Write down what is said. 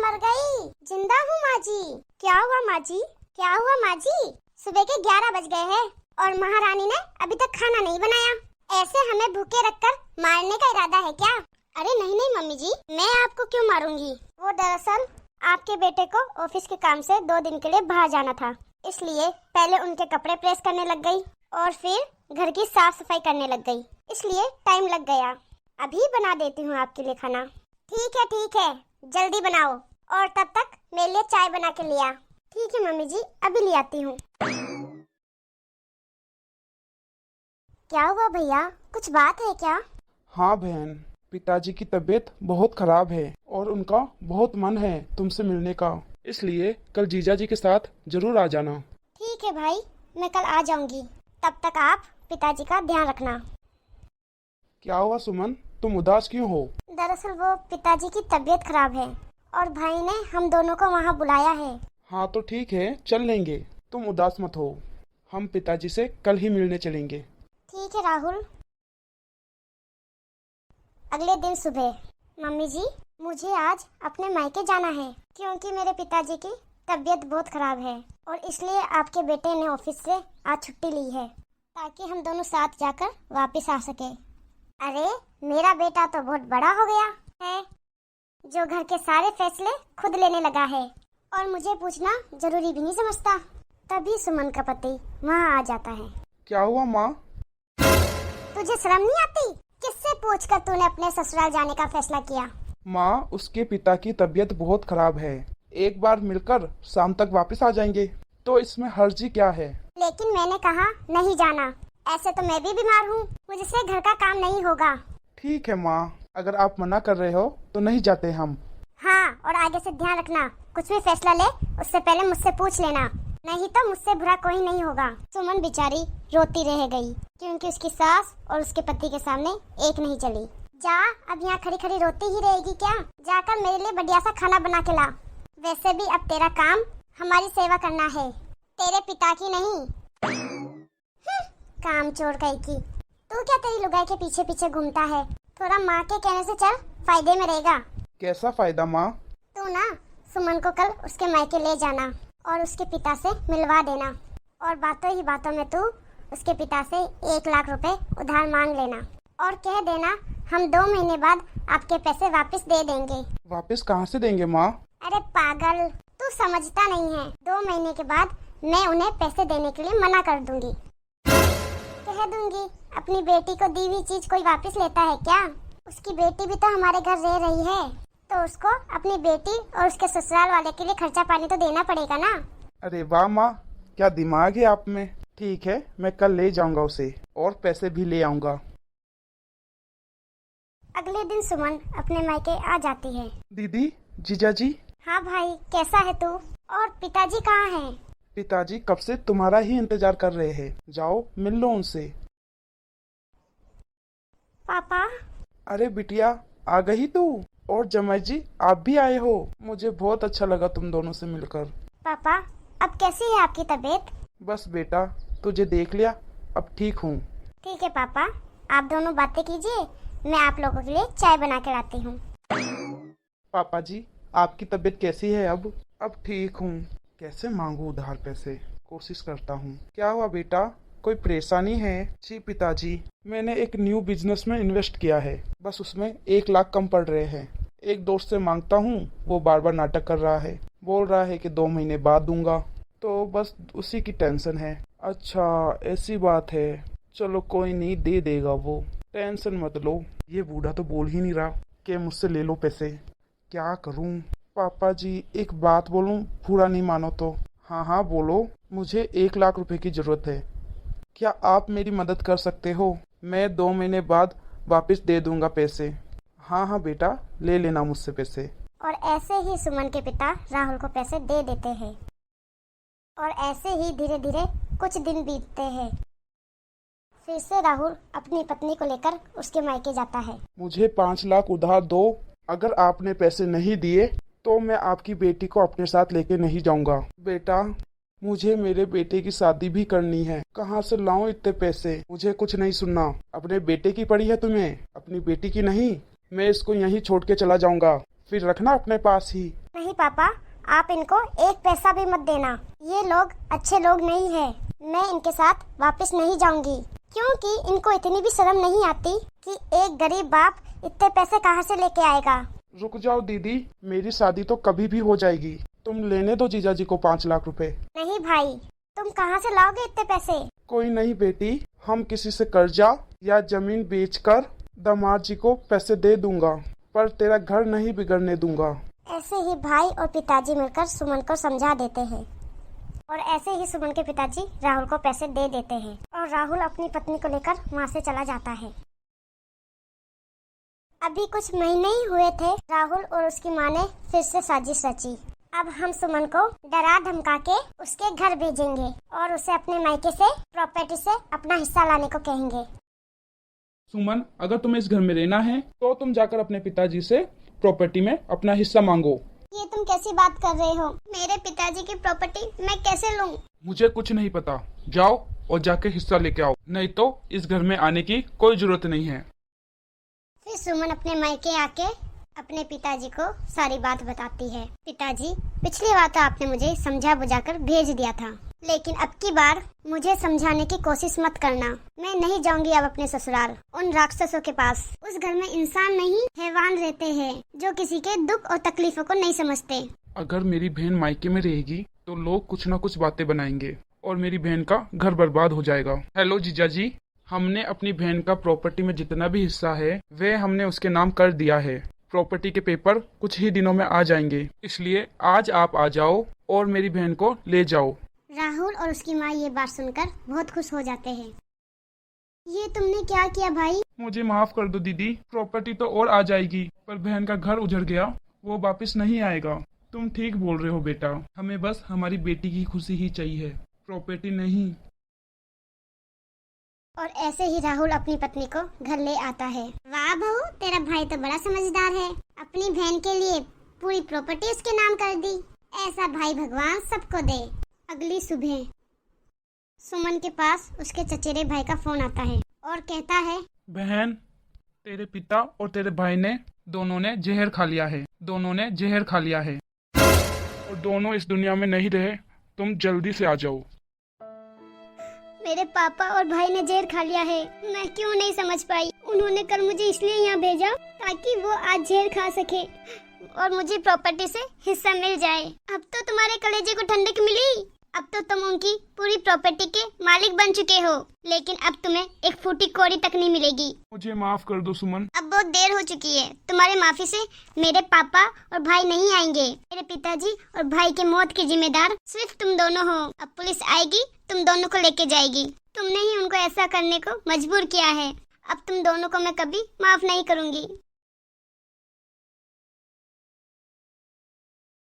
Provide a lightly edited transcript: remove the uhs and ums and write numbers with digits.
मर गई, जिंदा हूँ माँ जी। क्या हुआ माँ जी? क्या हुआ माँ जी? सुबह के 11 बज गए हैं और महारानी ने अभी तक खाना नहीं बनाया। ऐसे हमें भूखे रखकर मारने का इरादा है क्या? अरे नहीं नहीं मम्मी जी, मैं आपको क्यों मारूंगी। वो दरअसल आपके बेटे को ऑफिस के काम से 2 दिन के लिए बाहर जाना था, इसलिए पहले उनके कपड़े प्रेस करने लग गई और फिर घर की साफ सफाई करने लग गई, इसलिए टाइम लग गया। अभी बना देती हूँ आपके लिए खाना। ठीक है, जल्दी बनाओ और तब तक मेरे लिए चाय बना के लिया। ठीक है मम्मी जी, अभी ले आती हूँ। क्या हुआ भैया, कुछ बात है क्या? हाँ बहन, पिताजी की तबीयत बहुत खराब है और उनका बहुत मन है तुमसे मिलने का, इसलिए कल जीजा जी के साथ जरूर आ जाना। ठीक है भाई, मैं कल आ जाऊंगी। तब तक आप पिताजी का ध्यान रखना। क्या हुआ सुमन, तुम उदास क्यों हो? दरअसल वो पिताजी की तबीयत खराब है और भाई ने हम दोनों को वहाँ बुलाया है। हाँ तो ठीक है, चल लेंगे, तुम उदास मत हो। हम पिताजी से कल ही मिलने चलेंगे। ठीक है राहुल। अगले दिन सुबह, मम्मी जी मुझे आज अपने मायके जाना है क्योंकि मेरे पिताजी की तबीयत बहुत खराब है और इसलिए आपके बेटे ने ऑफिस से आज छुट्टी ली है ताकि हम दोनों साथ जाकर वापस आ सके। अरे मेरा बेटा तो बहुत बड़ा हो गया है जो घर के सारे फैसले खुद लेने लगा है और मुझे पूछना जरूरी भी नहीं समझता। तभी सुमन का पति वहाँ आ जाता है। क्या हुआ माँ? तुझे शर्म नहीं आती? किससे पूछकर तूने अपने ससुराल जाने का फैसला किया? माँ, उसके पिता की तबीयत बहुत खराब है, एक बार मिलकर शाम तक वापस आ जाएंगे, तो इसमें हर्जी क्या है? लेकिन मैंने कहा नहीं जाना, ऐसे तो मैं भी बीमार हूँ, मुझसे घर का काम नहीं होगा। ठीक है माँ, अगर आप मना कर रहे हो तो नहीं जाते हम। हाँ, और आगे से ध्यान रखना, कुछ भी फैसला ले उससे पहले मुझसे पूछ लेना, नहीं तो मुझसे बुरा कोई नहीं होगा। सुमन बेचारी रोती रह गई क्योंकि उसकी सास और उसके पति के सामने एक नहीं चली। जा, अब यहाँ खड़ी खड़ी रोती ही रहेगी क्या? जाकर मेरे लिए बढ़िया सा खाना बना के ला। वैसे भी अब तेरा काम हमारी सेवा करना है, तेरे पिता की नहीं। काम चोर कहीं की। तू क्या तेरी लुगाई के पीछे पीछे घूमता है? थोड़ा माँ के कहने से चल, फायदे में रहेगा। कैसा फायदा माँ? तू ना सुमन को कल उसके मायके ले जाना और उसके पिता से मिलवा देना और बातों ही बातों में तू उसके पिता से 1 लाख रुपए उधार मांग लेना और कह देना हम 2 महीने बाद आपके पैसे वापस दे देंगे। वापस कहाँ से देंगे माँ? अरे पागल, तू समझता नहीं है। 2 महीने के बाद मैं उन्हें पैसे देने के लिए मना कर दूंगी। कह दूंगी अपनी बेटी को दी हुई चीज कोई वापस लेता है क्या? उसकी बेटी भी तो हमारे घर रह रही है, तो उसको अपनी बेटी और उसके ससुराल वाले के लिए खर्चा पानी तो देना पड़ेगा ना। अरे वाह माँ, क्या दिमाग है आप में। ठीक है, मैं कल ले जाऊंगा उसे और पैसे भी ले आऊंगा। अगले दिन सुमन अपने मायके आ जाती है। दीदी, जीजा जी। हाँ भाई, कैसा है तू? और पिताजी कहाँ हैं? पिताजी कब से तुम्हारा ही इंतजार कर रहे हैं, जाओ मिल लो उनसे। पापा। अरे बिटिया, आ गई तू? और जमाई जी आप भी आए हो, मुझे बहुत अच्छा लगा तुम दोनों से मिलकर। पापा, अब कैसी है आपकी तबीयत? बस बेटा, तुझे देख लिया, अब ठीक हूँ। ठीक है पापा, आप दोनों बातें कीजिए, मैं आप लोगों के लिए चाय बना के लाती हूँ। पापा जी, आपकी तबीयत कैसी है अब? अब ठीक हूँ। कैसे मांगू उधार पैसे, कोशिश करता हूँ। क्या हुआ बेटा, कोई परेशानी है? जी पिताजी, मैंने एक न्यू बिजनेस में इन्वेस्ट किया है, बस उसमें 1 लाख कम पड़ रहे हैं। एक दोस्त से मांगता हूँ, वो बार बार नाटक कर रहा है, बोल रहा है कि 2 महीने बाद दूंगा, तो बस उसी की टेंशन है। अच्छा ऐसी बात है, चलो कोई नहीं, दे देगा वो, टेंशन मत लो। ये बूढ़ा तो बोल ही नहीं रहा कि मुझसे ले लो पैसे, क्या करूं? पापा जी एक बात बोलूं, बुरा नहीं मानो तो? हाँ हाँ बोलो। मुझे 1 लाख रुपए की जरूरत है, क्या आप मेरी मदद कर सकते हो? मैं 2 महीने बाद वापस दे दूंगा पैसे। हाँ हाँ बेटा, ले लेना मुझसे पैसे। और ऐसे ही सुमन के पिता राहुल को पैसे दे देते हैं और ऐसे ही धीरे धीरे कुछ दिन बीतते हैं। फिर से राहुल अपनी पत्नी को लेकर उसके मायके जाता है। मुझे 5 लाख उधार दो, अगर आपने पैसे नहीं दिए तो मैं आपकी बेटी को अपने साथ लेके नहीं जाऊंगा। बेटा, मुझे मेरे बेटे की शादी भी करनी है, कहाँ से लाऊं इतने पैसे? मुझे कुछ नहीं सुनना। अपने बेटे की पड़ी है तुम्हें, अपनी बेटी की नहीं। मैं इसको यहीं छोड़ के चला जाऊंगा, फिर रखना अपने पास ही। नहीं नहीं पापा, आप इनको एक पैसा भी मत देना। ये लोग अच्छे लोग नहीं है। मैं इनके साथ वापस नहीं जाऊंगी, क्योंकि इनको इतनी भी शर्म नहीं आती कि एक गरीब बाप इतने पैसे कहाँ से लेके आएगा। रुक जाओ दीदी, मेरी शादी तो कभी भी हो जाएगी। तुम लेने दो जीजा जी को 5 लाख रुपए। नहीं भाई, तुम कहाँ से लाओगे इतने पैसे? कोई नहीं बेटी, हम किसी से कर्जा या जमीन बेचकर दामाद जी को पैसे दे दूंगा, पर तेरा घर नहीं बिगड़ने दूंगा। ऐसे ही भाई और पिताजी मिलकर सुमन को समझा देते हैं और ऐसे ही सुमन के पिताजी राहुल को पैसे दे देते हैं और राहुल अपनी पत्नी को लेकर वहाँ से चला जाता है। अभी कुछ महीने ही हुए थे, राहुल और उसकी माँ ने फिर से साजिश रची। अब हम सुमन को डरा धमका के उसके घर भेजेंगे और उसे अपने मायके से प्रॉपर्टी से अपना हिस्सा लाने को कहेंगे। सुमन, अगर तुम्हें इस घर में रहना है तो तुम जाकर अपने पिताजी से प्रॉपर्टी में अपना हिस्सा मांगो। ये तुम कैसी बात कर रहे हो? मेरे पिताजी की प्रॉपर्टी मैं कैसे लूं? मुझे कुछ नहीं पता, जाओ और जाके हिस्सा लेके आओ, नहीं तो इस घर में आने की कोई जरूरत नहीं है। फिर सुमन अपने मायके आके अपने पिताजी को सारी बात बताती है। पिताजी, पिछली बार तो आपने मुझे समझा बुझाकर भेज दिया था, लेकिन अब की बार मुझे समझाने की कोशिश मत करना। मैं नहीं जाऊंगी अब अपने ससुराल, उन राक्षसों के पास। उस घर में इंसान नहीं, हैवान रहते हैं जो किसी के दुख और तकलीफों को नहीं समझते। अगर मेरी बहन मायके में रहेगी तो लोग कुछ न कुछ बातें बनाएंगे और मेरी बहन का घर बर्बाद हो जाएगा। हेलो जीजा जी, हमने अपनी बहन का प्रॉपर्टी में जितना भी हिस्सा है वह हमने उसके नाम कर दिया है। प्रॉपर्टी के पेपर कुछ ही दिनों में आ जाएंगे, इसलिए आज आप आ जाओ और मेरी बहन को ले जाओ। राहुल और उसकी माँ ये बात सुनकर बहुत खुश हो जाते हैं। ये तुमने क्या किया भाई? मुझे माफ कर दो दीदी, प्रॉपर्टी तो और आ जाएगी, पर बहन का घर उजड़ गया, वो वापस नहीं आएगा। तुम ठीक बोल रहे हो बेटा, हमें बस हमारी बेटी की खुशी ही चाहिए, प्रॉपर्टी नहीं। और ऐसे ही राहुल अपनी पत्नी को घर ले आता है। वाह बहू, तेरा भाई तो बड़ा समझदार है, अपनी बहन के लिए पूरी प्रॉपर्टी उसके नाम कर दी। ऐसा भाई भगवान सबको दे। अगली सुबह सुमन के पास उसके चचेरे भाई का फोन आता है और कहता है, बहन, तेरे पिता और तेरे भाई ने दोनों ने जहर खा लिया है, दोनों ने जहर खा लिया है और दोनों इस दुनिया में नहीं रहे। तुम जल्दी से आ जाओ। मेरे पापा और भाई ने जहर खा लिया है। मैं क्यों नहीं समझ पाई? उन्होंने कल मुझे इसलिए यहाँ भेजा ताकि वो आज जहर खा सके और मुझे प्रॉपर्टी से हिस्सा मिल जाए। अब तो तुम्हारे कलेजे को ठंडक मिली। अब तो तुम उनकी पूरी प्रॉपर्टी के मालिक बन चुके हो, लेकिन अब तुम्हें एक फूटी कौड़ी तक नहीं मिलेगी। मुझे माफ कर दो सुमन। अब बहुत देर हो चुकी है। तुम्हारे माफी से मेरे पापा और भाई नहीं आएंगे। मेरे पिताजी और भाई के मौत की जिम्मेदार सिर्फ तुम दोनों हो। अब पुलिस आएगी, तुम दोनों को लेके जाएगी। तुमने ही उनको ऐसा करने को मजबूर किया है। अब तुम दोनों को मैं कभी माफ नहीं करूंगी।